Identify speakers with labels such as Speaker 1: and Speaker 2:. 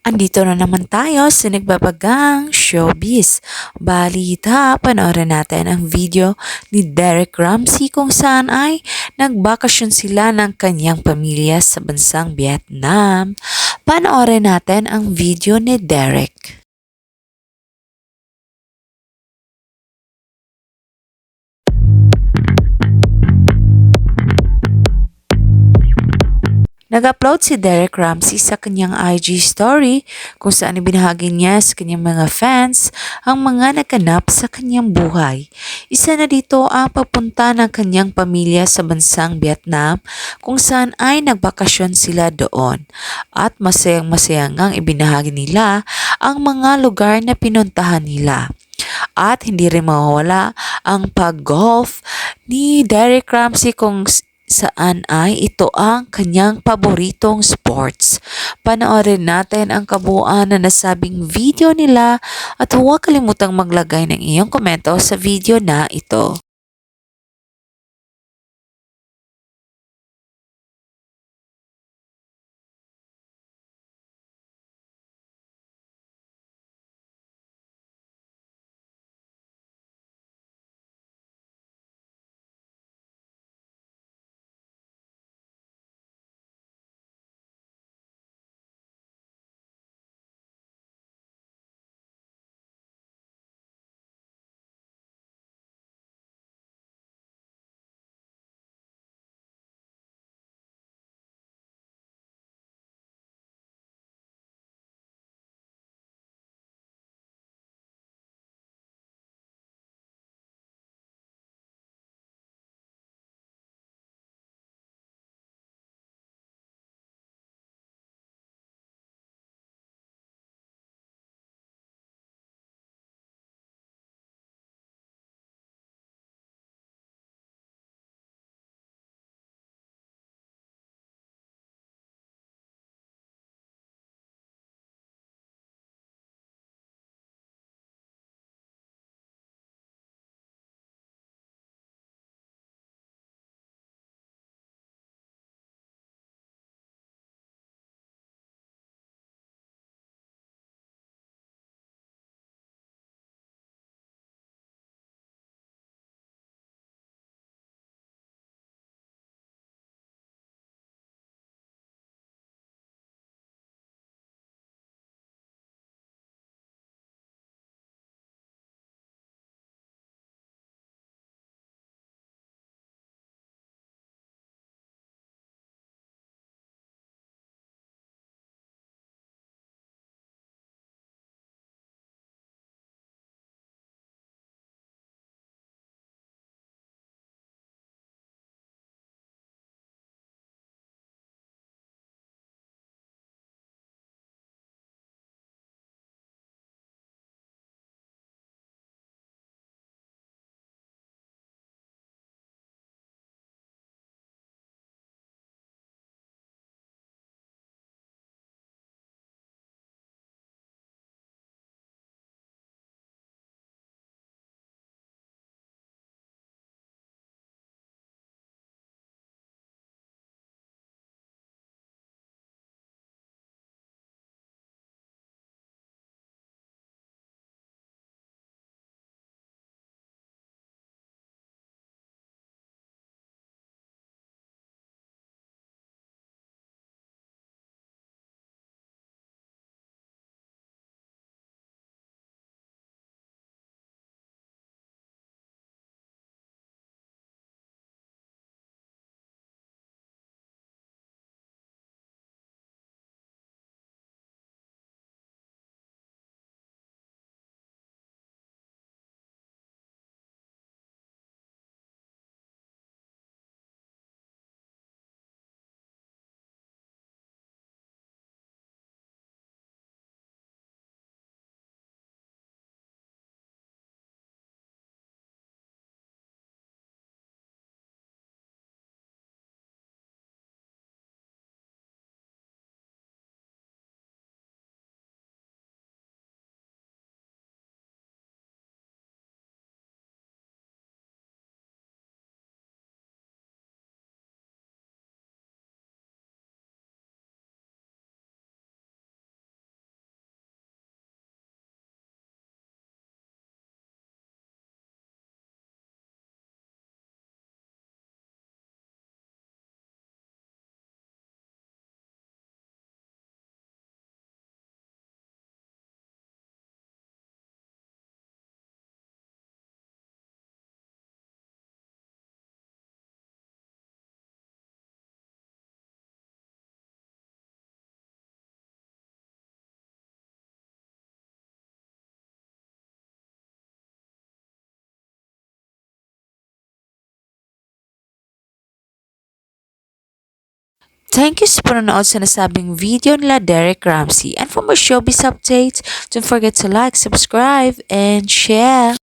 Speaker 1: Andito na naman tayo sa nagbabagang showbiz. Balita, panoorin natin ang video ni Derek Ramsey kung saan ay nagbakasyon sila ng kanyang pamilya sa bansang Vietnam. Panoorin natin ang video ni Derek. Nag-upload si Derek Ramsey sa kanyang IG story kung saan ibinahagi niya sa kanyang mga fans ang mga naganap sa kanyang buhay. Isa na dito ang pagpunta ng kanyang pamilya sa bansang Vietnam kung saan ay nagbakasyon sila doon. At masayang-masaya ngang ibinahagi nila ang mga lugar na pinuntahan nila. At hindi rin mawawala ang pag-golf ni Derek Ramsey kung saan ay ito ang kanyang paboritong sports. Panoorin natin ang kabuuan na nasabing video nila at huwag kalimutang maglagay ng iyong komento sa video na ito. Thank you sa panonood sa nasabing video nila Derek Ramsey. And for more showbiz updates, don't forget to like, subscribe, and share.